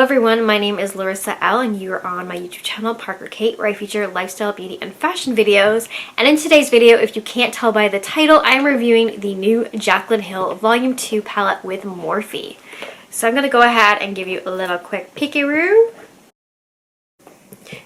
Hello everyone, my name is Larissa L and you are on my YouTube channel Parker Kate, where I feature lifestyle, beauty, and fashion videos. And in today's video, if you can't tell by the title, I am reviewing the new Jaclyn Hill Volume 2 palette with Morphe. So I'm going to go ahead and give you a little quick peekaroo.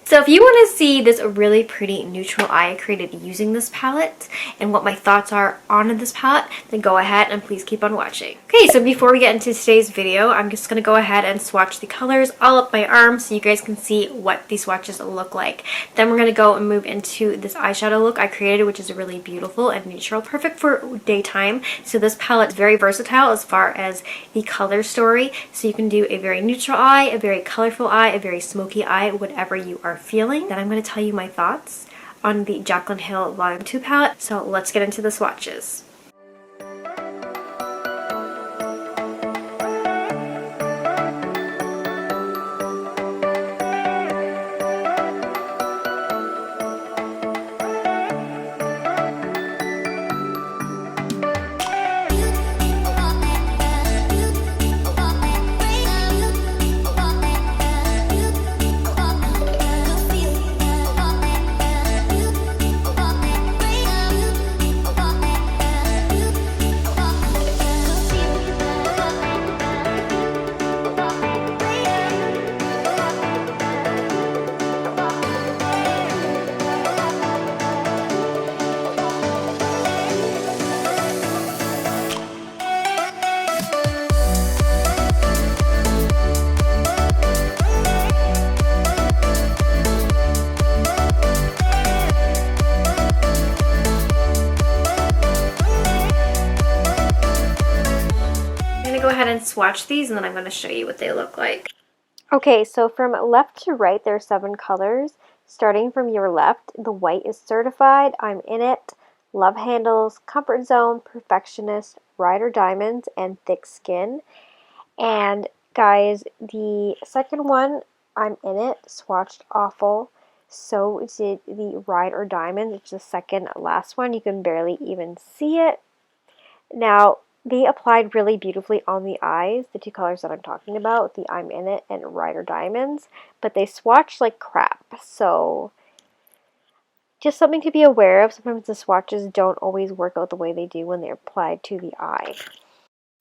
So if you want to see this really pretty neutral eye I created using this palette and what my thoughts are on this palette, then go ahead and please keep on watching. Okay, so before we get into today's video, I'm just going to go ahead and swatch the colors all up my arm so you guys can see what these swatches look like. Then we're going to go and move into this eyeshadow look I created, which is really beautiful and neutral, perfect for daytime. So this palette is very versatile as far as the color story. So you can do a very neutral eye, a very colorful eye, a very smoky eye, whatever you are feeling. Then I'm going to tell you my thoughts on the Jaclyn Hill Volume 2 palette. So let's get into the swatches. Go ahead and swatch these and then I'm going to show you what they look like. Okay, so from left to right there are 7 colors. Starting from your left, the white is Certified, I'm in it, Love Handles, Comfort Zone, Perfectionist, Rider Diamonds, and Thick Skin. And guys, the second one, I'm in it, swatched awful. So did the Rider Diamonds, which is the second last one. You can barely even see it. Now, they applied really beautifully on the eyes, the 2 colors that I'm talking about, the I'm in it and Rider Diamonds, but they swatched like crap. So just something to be aware of. Sometimes the swatches don't always work out the way they do when they're applied to the eye.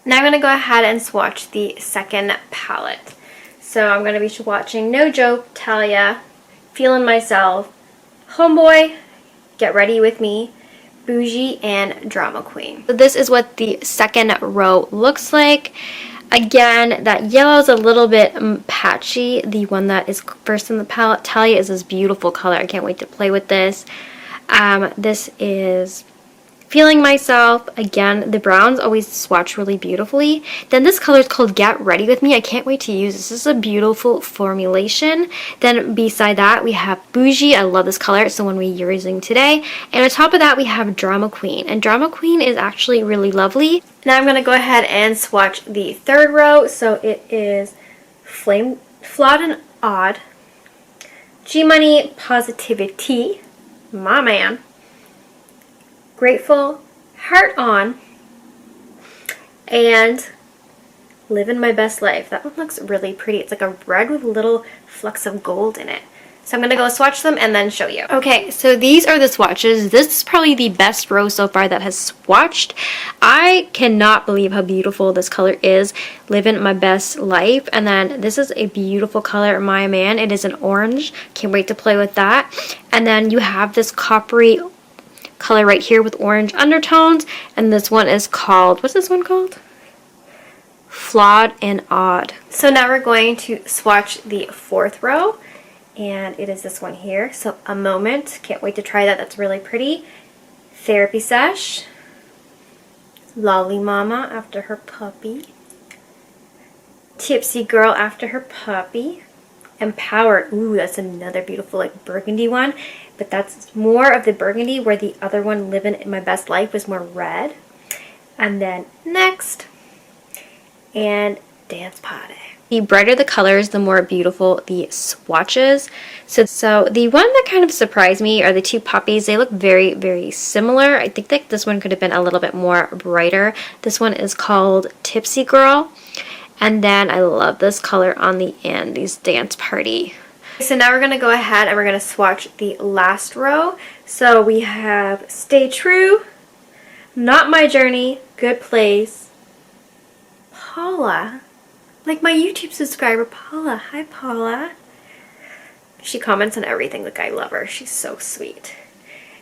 Now I'm going to go ahead and swatch the second palette. So I'm going to be swatching No Joke, Talia, Feeling Myself, Homeboy, Get Ready With Me, Bougie, and Drama Queen. So this is what the second row looks like. Again, that yellow is a little bit patchy. The one that is first in the palette, Talia, is this beautiful color. I can't wait to play with this. This is Feeling Myself. Again, the browns always swatch really beautifully. Then this color is called Get Ready With Me. I can't wait to use this. This is a beautiful formulation. Then beside that, we have Bougie. I love this color. It's the one we're using today. And on top of that, we have Drama Queen. And Drama Queen is actually really lovely. Now I'm going to go ahead and swatch the third row. So it is Flawed and Odd, G-Money, Positivity, my man, Grateful, Heart On, and Living My Best Life. That one looks really pretty. It's like a red with little flecks of gold in it. So I'm going to go swatch them and then show you. Okay, so these are the swatches. This is probably the best row so far that has swatched. I cannot believe how beautiful this color is. Living My Best Life. And then this is a beautiful color, My Man. It is an orange. Can't wait to play with that. And then you have this coppery color right here with orange undertones, and this one is called, what's this one called? Flawed and Odd. So now we're going to swatch the fourth row, and it is this one here. So A Moment, can't wait to try that. That's really pretty. Therapy Sesh, Lolly Mama after her puppy, Tipsy Girl after her puppy, Empowered. Ooh, that's another beautiful like burgundy one, but that's more of the burgundy, where the other one, Living My Best Life, was more red. And then Next and Dance Party. The brighter the colors, the more beautiful the swatches. So the one that kind of surprised me are the 2 puppies. They look very, very similar. I think that this one could have been a little bit more brighter. This one is called Tipsy Girl. And then I love this color on the end, these Dance Party. So now we're going to go ahead and we're going to swatch the last row. So we have Stay True, Not My Journey, Good Place, Paula. Like my YouTube subscriber, Paula. Hi, Paula. She comments on everything. Like, I love her. She's so sweet.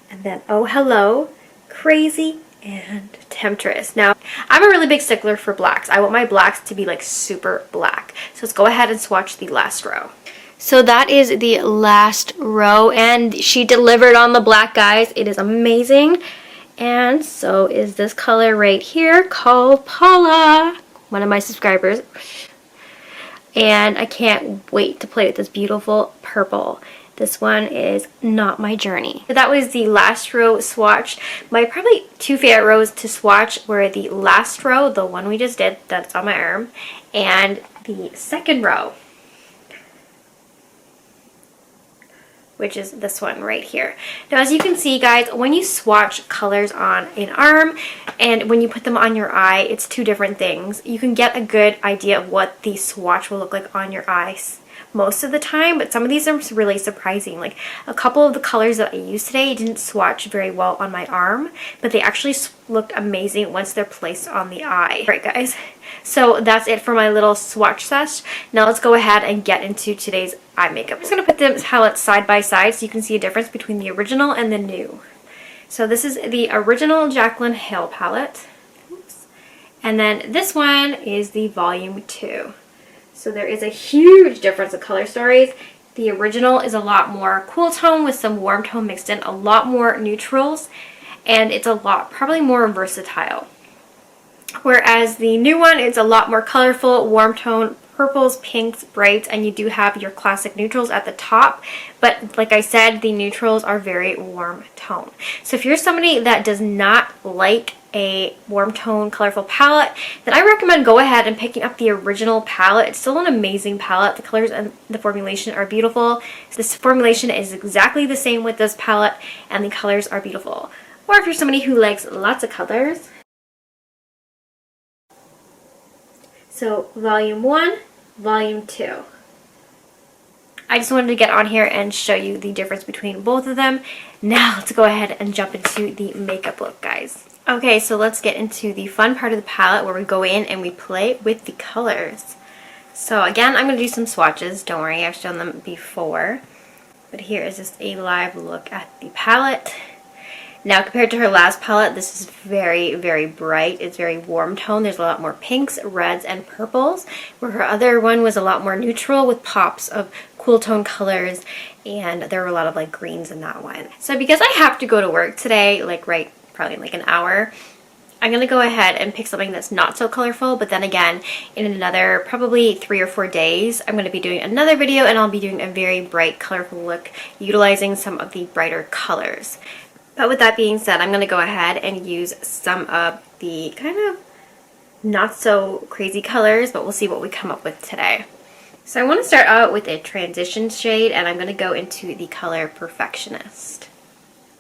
And then Oh Hello, Crazy, and Temptress. Now, I'm a really big stickler for blacks. I want my blacks to be like super black. So let's go ahead and swatch the last row. So that is the last row, and she delivered on the black, guys. It is amazing. And so is this color right here called Paula, one of my subscribers. And I can't wait to play with this beautiful purple. This one is Not My Journey. So that was the last row swatch. My probably two favorite rows to swatch were the last row, the one we just did, that's on my arm, and the second row, which is this one right here. Now, as you can see, guys, when you swatch colors on an arm and when you put them on your eye, it's two different things. You can get a good idea of what the swatch will look like on your eyes most of the time, but some of these are really surprising. Like a couple of the colors that I used today didn't swatch very well on my arm, but they actually looked amazing once they're placed on the eye. All right, guys, so that's it for my little swatch sesh. Now let's go ahead and get into today's eye makeup. I'm just going to put the palettes side by side so you can see a difference between the original and the new. So this is the original Jaclyn Hill palette. Oops. And then this one is the Volume 2. So there is a huge difference of color stories. The original is a lot more cool tone with some warm tone mixed in, a lot more neutrals, and it's a lot, probably more versatile. Whereas the new one is a lot more colorful, warm tone, purples, pinks, brights, and you do have your classic neutrals at the top. But like I said, the neutrals are very warm tone. So if you're somebody that does not like a warm tone colorful palette, then I recommend go ahead and picking up the original palette. It's still an amazing palette. The colors and the formulation are beautiful. So this formulation is exactly the same with this palette, and the colors are beautiful. Or if you're somebody who likes lots of colors, so Volume 1, Volume 2. I just wanted to get on here and show you the difference between both of them. Now let's go ahead and jump into the makeup look, guys. Okay, so let's get into the fun part of the palette where we go in and we play with the colors. So again, I'm going to do some swatches. Don't worry, I've shown them before. But here is just a live look at the palette. Now, compared to her last palette, this is very, very bright. It's very warm tone. There's a lot more pinks, reds, and purples, where her other one was a lot more neutral with pops of cool tone colors, and there were a lot of like greens in that one. So because I have to go to work today, like probably in like an hour, I'm going to go ahead and pick something that's not so colorful, but then again, in another probably 3 or 4 days, I'm going to be doing another video and I'll be doing a very bright, colorful look utilizing some of the brighter colors. But with that being said, I'm going to go ahead and use some of the kind of not so crazy colors, but we'll see what we come up with today. So I want to start out with a transition shade, and I'm going to go into the color Perfectionist.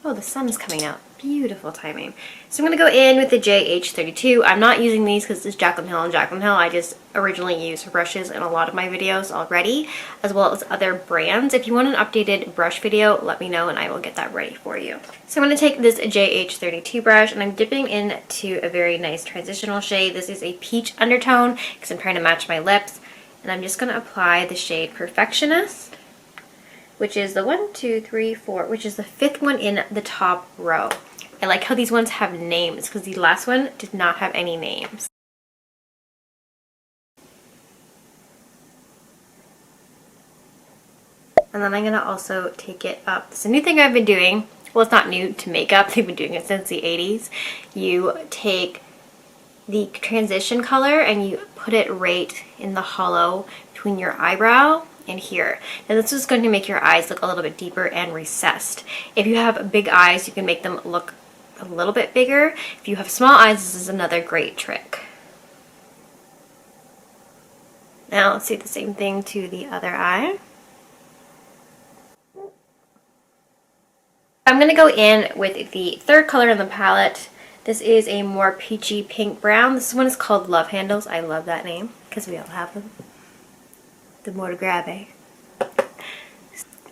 Oh, the sun's coming out. Beautiful timing. So I'm going to go in with the JH32. I'm not using these because it's Jaclyn Hill and Jaclyn Hill. I just originally use brushes in a lot of my videos already, as well as other brands. If you want an updated brush video, let me know and I will get that ready for you. So I'm going to take this JH32 brush and I'm dipping into a very nice transitional shade. This is a peach undertone because I'm trying to match my lips. And I'm just going to apply the shade Perfectionist, which is the 1, 2, 3, 4, which is the 5th one in the top row. I like how these ones have names because the last one did not have any names. And then I'm going to also take it up. It's a new thing I've been doing. Well, it's not new to makeup. They've been doing it since the 80s. You take the transition color and you put it right in the hollow between your eyebrow and here. Now this is going to make your eyes look a little bit deeper and recessed. If you have big eyes, you can make them look a little bit bigger. If you have small eyes, this is another great trick. Now let's do the same thing to the other eye. I'm going to go in with the third color in the palette. This is a more peachy pink brown. This one is called Love Handles. I love that name. because we all have them. The more to grab, eh?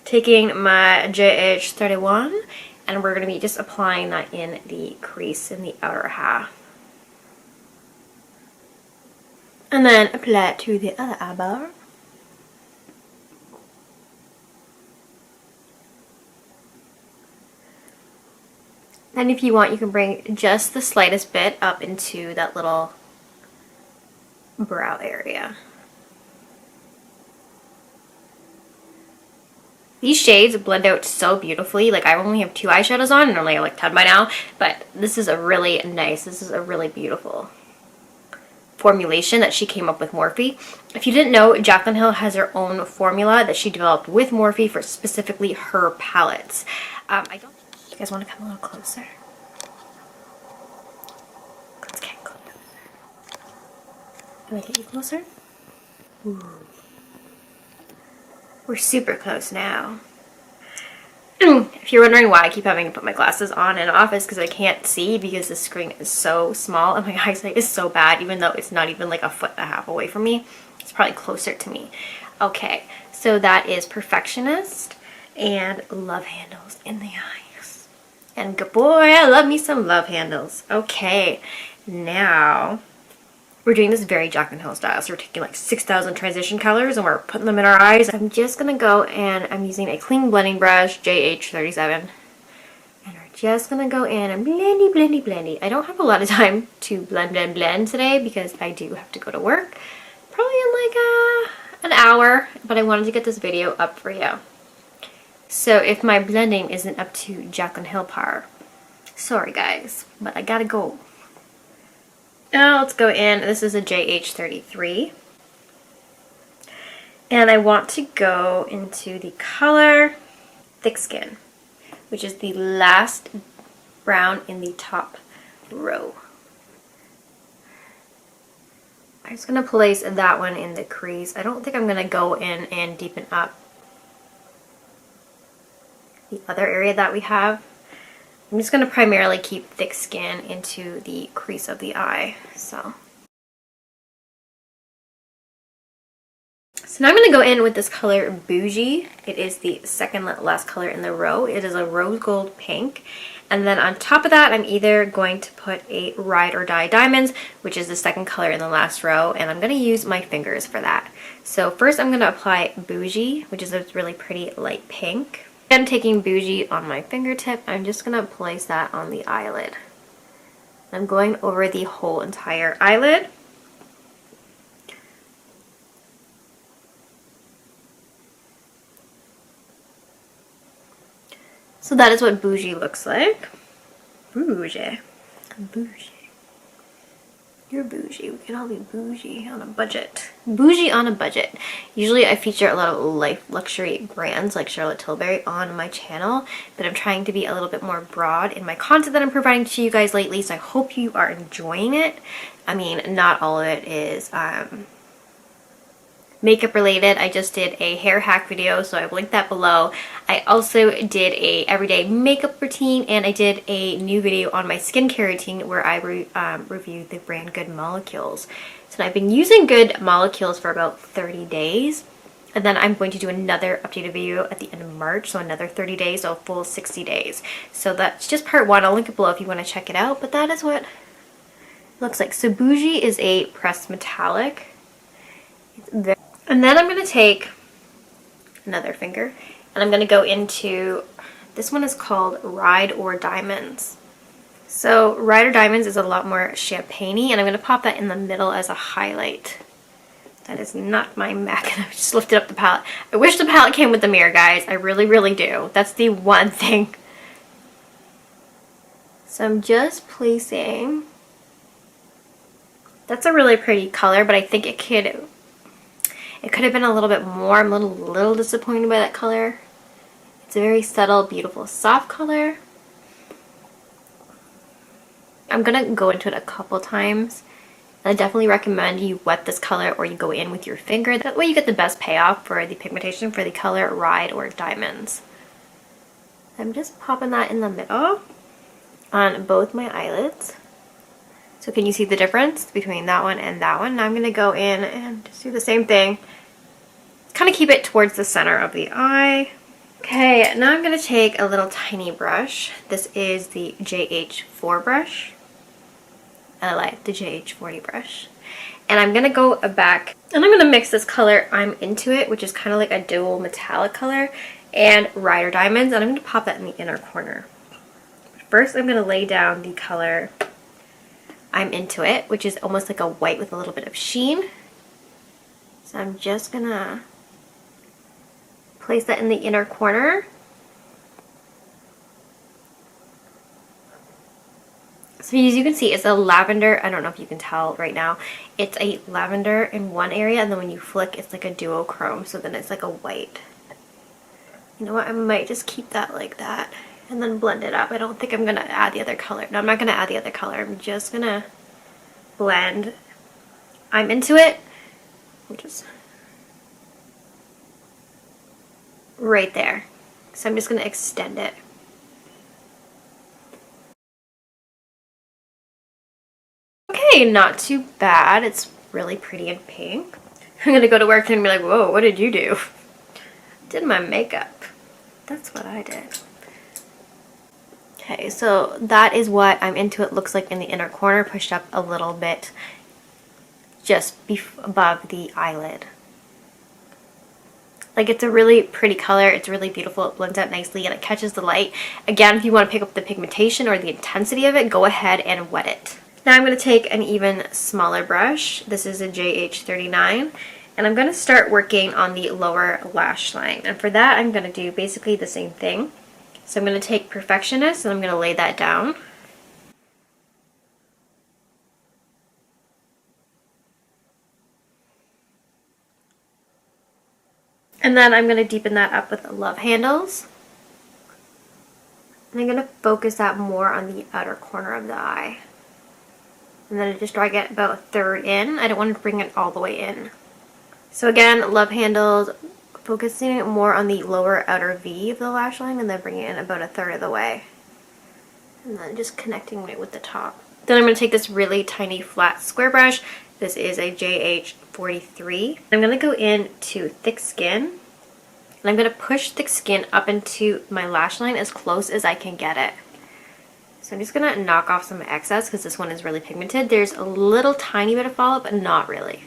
Taking my JH31, and we're going to be just applying that in the crease in the outer half. And then apply it to the other eyebrow. And if you want, you can bring just the slightest bit up into that little brow area. These shades blend out so beautifully. Like, I only have 2 eyeshadows on, and normally I have like 10 by now, but this is a really nice, this is a really beautiful formulation that she came up with Morphe. If you didn't know, Jaclyn Hill has her own formula that she developed with Morphe for specifically her palettes. You guys want to come a little closer? Let's get closer. Can I get you closer? Ooh. We're super close now. If you're wondering why I keep having to put my glasses on in office, because I can't see because the screen is so small and my eyesight is so bad, even though it's not even like 1.5 feet away from me. It's probably closer to me. Okay, so that is Perfectionist and Love Handles in the eyes. And good boy, I love me some love handles. Okay, now we're doing this very Jaclyn Hill style. So we're taking like 6,000 transition colors and we're putting them in our eyes. I'm just gonna go and I'm using a clean blending brush, JH37. And we're just gonna go in and blendy, blendy, blendy. I don't have a lot of time to blend today because I do have to go to work. Probably in like an hour, but I wanted to get this video up for you. So if my blending isn't up to Jaclyn Hill par, sorry guys, but I gotta go. Now let's go in. This is a JH33. And I want to go into the color Thick Skin, which is the last brown in the top row. I'm just going to place that one in the crease. I don't think I'm going to go in and deepen up the other area that we have. I'm just going to primarily keep Thick Skin into the crease of the eye. So now I'm going to go in with this color Bougie. It is the second last color in the row. It is a rose gold pink. And then on top of that, I'm either going to put a Ride or Die Diamonds, which is the second color in the last row, and I'm going to use my fingers for that. So first I'm going to apply Bougie, which is a really pretty light pink. And taking Bougie on my fingertip, I'm just going to place that on the eyelid. I'm going over the whole entire eyelid. So that is what Bougie looks like. Bougie. Bougie. You're bougie. We can all be bougie on a budget. Bougie on a budget. Usually I feature a lot of luxury brands like Charlotte Tilbury on my channel, but I'm trying to be a little bit more broad in my content that I'm providing to you guys lately, so I hope you are enjoying it. I mean, not all of it is makeup related. I just did a hair hack video, so I will link that below. I also did a everyday makeup routine, and I did a new video on my skincare routine where I reviewed the brand Good Molecules. So I've been using Good Molecules for about 30 days, and then I'm going to do another updated video at the end of March, so another 30 days, so a full 60 days. So that's just part one. I'll link it below if you want to check it out, but that is what it looks like. So Bougie is a pressed metallic. And then I'm going to take another finger and I'm going to go into, this one is called Ride or Diamonds. So Ride or Diamonds is a lot more champagne-y, and I'm going to pop that in the middle as a highlight. That is not my MAC, and I just lifted up the palette. I wish the palette came with the mirror, guys. I really, really do. That's the one thing. So I'm just placing, that's a really pretty color, but I think it could have been a little bit more. I'm a little disappointed by that color. It's a very subtle, beautiful, soft color. I'm going to go into it a couple times. I definitely recommend you wet this color or you go in with your finger. That way you get the best payoff for the pigmentation for the color Ride or Diamonds. I'm just popping that in the middle on both my eyelids. So can you see the difference between that one and that one? Now I'm going to go in and just do the same thing. Kind of keep it towards the center of the eye. Okay, now I'm going to take a little tiny brush. This is the JH4 brush. I like the JH40 brush. And I'm going to go back and I'm going to mix this color I'm Into It, which is kind of like a dual metallic color, and Rider Diamonds, and I'm going to pop that in the inner corner. First, I'm going to lay down the color I'm Into It, which is almost like a white with a little bit of sheen. So I'm just going to place that in the inner corner. So as you can see, it's a lavender. I don't know if you can tell right now. It's a lavender in one area, and then when you flick, it's like a duochrome. So then it's like a white. You know what? I might just keep that like that and then blend it up. I don't think I'm going to add the other color. No, I'm not going to add the other color. I'm just going to blend I'm Into It, which is right there. So I'm just going to extend it. Okay, not too bad. It's really pretty and pink. I'm going to go to work and be like, whoa, what did you do? Did my makeup. That's what I did. Okay, so that is what I'm Into It looks like in the inner corner, pushed up a little bit just above the eyelid. Like, it's a really pretty color. It's really beautiful. It blends out nicely and it catches the light. Again, if you want to pick up the pigmentation or the intensity of it, go ahead and wet it. Now I'm going to take an even smaller brush. This is a JH39. And I'm going to start working on the lower lash line. And for that, I'm going to do basically the same thing. So I'm going to take Perfectionist and I'm going to lay that down. And then I'm going to deepen that up with Love Handles. And I'm going to focus that more on the outer corner of the eye. And then I just drag it about a third in. I don't want to bring it all the way in. So again, Love Handles, focusing more on the lower outer V of the lash line and then bringing it in about a third of the way. And then just connecting it with the top. Then I'm going to take this really tiny flat square brush. This is a JH43. I'm going to go into Thick Skin. And I'm going to push Thick Skin up into my lash line as close as I can get it. So I'm just going to knock off some excess because this one is really pigmented. There's a little tiny bit of fallout, but not really.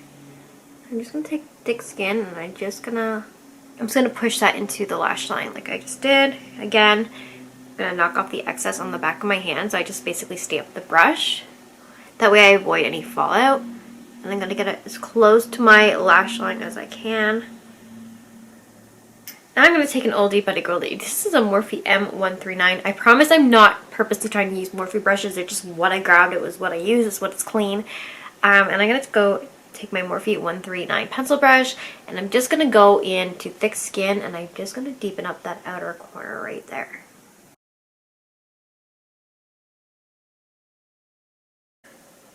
I'm just going to take Thick Skin and I'm just going to push that into the lash line like I just did. Again, I'm going to knock off the excess on the back of my hand. So I just basically stamp the brush. That way I avoid any fallout. And I'm going to get it as close to my lash line as I can. Now I'm going to take an oldie but a goldie. This is a Morphe M139. I promise I'm not purposely trying to use Morphe brushes. They're just what I grabbed. It was what I used. It's what it's clean. And I'm going to go take my Morphe 139 pencil brush. And I'm just going to go into Thick Skin. And I'm just going to deepen up that outer corner right there.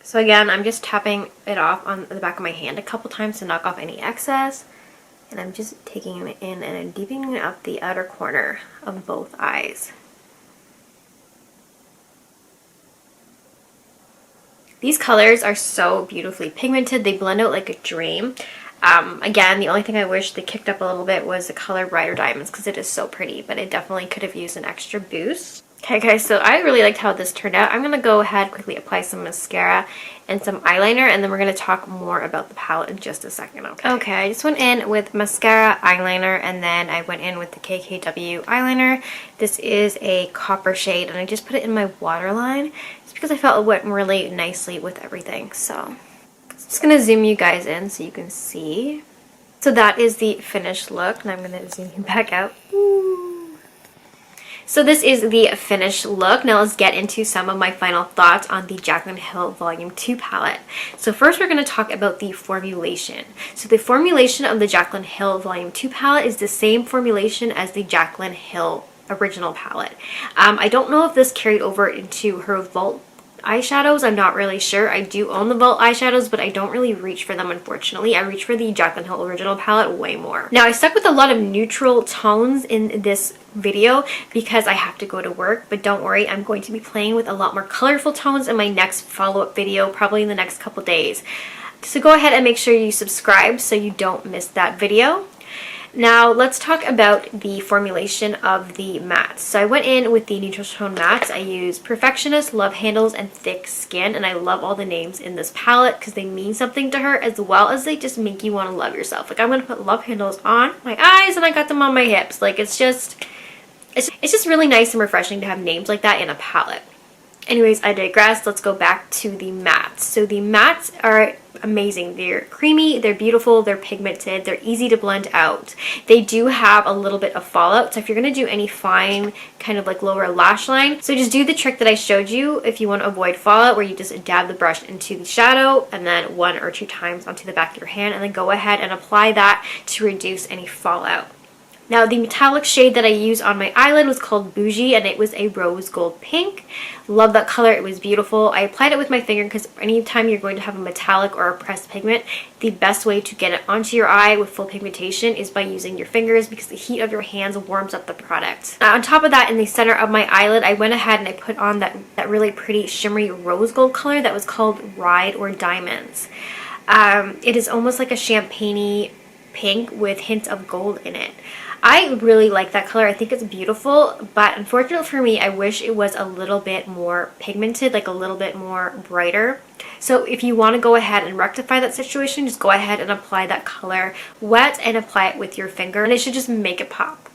So again, I'm just tapping it off on the back of my hand a couple times to knock off any excess. And I'm just taking it in and I'm deepening up the outer corner of both eyes. These colors are so beautifully pigmented. They blend out like a dream. Again, the only thing I wish they kicked up a little bit was the color Rider Diamonds because it is so pretty, but it definitely could have used an extra boost. Okay guys, so I really liked how this turned out. I'm going to go ahead quickly apply some mascara and some eyeliner, and then we're going to talk more about the palette in just a second. Okay, I just went in with mascara, eyeliner, and then I went in with the KKW eyeliner. This is a copper shade, and I just put it in my waterline just because I felt it went really nicely with everything. So I'm just going to zoom you guys in so you can see. So that is the finished look, and I'm going to zoom you back out. So this is the finished look. Now let's get into some of my final thoughts on the Jaclyn Hill Volume 2 palette. So first we're going to talk about the formulation. So the formulation of the Jaclyn Hill Volume 2 palette is the same formulation as the Jaclyn Hill original palette. I don't know if this carried over into her Vault eyeshadows, I'm not really sure. I do own the Vault eyeshadows, but I don't really reach for them, unfortunately. I reach for the Jaclyn Hill Original palette way more. Now, I stuck with a lot of neutral tones in this video because I have to go to work, but don't worry, I'm going to be playing with a lot more colorful tones in my next follow-up video, probably in the next couple days. So go ahead and make sure you subscribe so you don't miss that video. Now let's talk about the formulation of the mattes. So I went in with the neutral tone mattes. I use Perfectionist, Love Handles, and Thick Skin, and I love all the names in this palette because they mean something to her, as well as they just make you want to love yourself. Like, I'm going to put Love Handles on my eyes and I got them on my hips. Like, it's just really nice and refreshing to have names like that in a palette. Anyways, I digress. Let's go back to the mattes. So the mattes are amazing. They're creamy, they're beautiful, they're pigmented, they're easy to blend out. They do have a little bit of fallout, so if you're going to do any fine kind of like lower lash line, so just do the trick that I showed you if you want to avoid fallout, where you just dab the brush into the shadow and then 1 or 2 times onto the back of your hand, and then go ahead and apply that to reduce any fallout. Now, the metallic shade that I used on my eyelid was called Bougie, and it was a rose gold pink. Love that color. It was beautiful. I applied it with my finger because anytime you're going to have a metallic or a pressed pigment, the best way to get it onto your eye with full pigmentation is by using your fingers, because the heat of your hands warms up the product. Now, on top of that, in the center of my eyelid, I went ahead and I put on that really pretty shimmery rose gold color that was called Ride or Diamonds. It is almost like a champagne-y pink with hints of gold in it. I really like that color. I think it's beautiful, but unfortunately for me, I wish it was a little bit more pigmented, like a little bit more brighter. So if you want to go ahead and rectify that situation, just go ahead and apply that color wet and apply it with your finger, and it should just make it pop.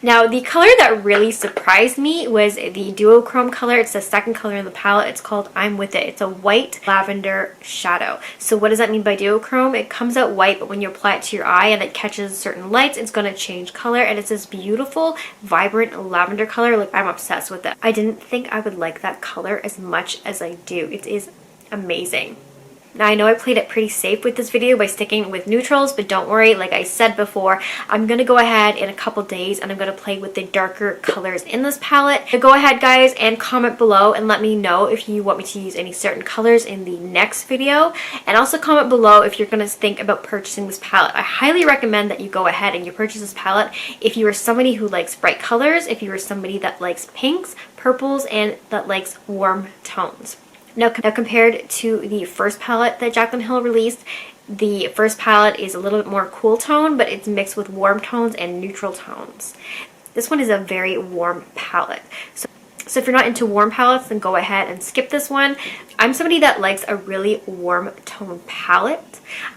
Now, the color that really surprised me was the duochrome color. It's the second color in the palette. It's called I'm With It. It's a white lavender shadow. So what does that mean by duochrome? It comes out white, but when you apply it to your eye and it catches certain lights, it's going to change color, and it's this beautiful, vibrant lavender color. Like, I'm obsessed with it. I didn't think I would like that color as much as I do. It is amazing. Now, I know I played it pretty safe with this video by sticking with neutrals, but don't worry, like I said before, I'm going to go ahead in a couple days and I'm going to play with the darker colors in this palette. So go ahead, guys, and comment below and let me know if you want me to use any certain colors in the next video. And also comment below if you're going to think about purchasing this palette. I highly recommend that you go ahead and you purchase this palette if you are somebody who likes bright colors, if you are somebody that likes pinks, purples, and that likes warm tones. Now, compared to the first palette that Jaclyn Hill released, the first palette is a little bit more cool tone, but it's mixed with warm tones and neutral tones. This one is a very warm palette. So if you're not into warm palettes, then go ahead and skip this one. I'm somebody that likes a really warm tone palette.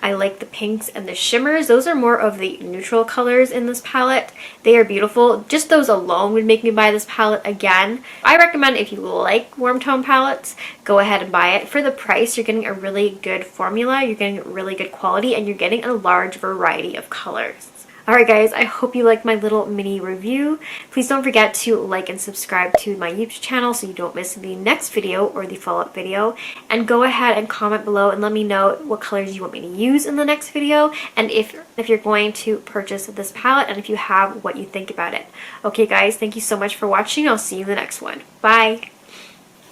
I like the pinks and the shimmers. Those are more of the neutral colors in this palette. They are beautiful. Just those alone would make me buy this palette again. I recommend, if you like warm tone palettes, go ahead and buy it. For the price, you're getting a really good formula, you're getting really good quality, and you're getting a large variety of colors. Alright guys, I hope you liked my little mini review. Please don't forget to like and subscribe to my YouTube channel so you don't miss the next video or the follow-up video. And go ahead and comment below and let me know what colors you want me to use in the next video, and if you're going to purchase this palette, and if you have, what you think about it. Okay guys, thank you so much for watching. I'll see you in the next one. Bye!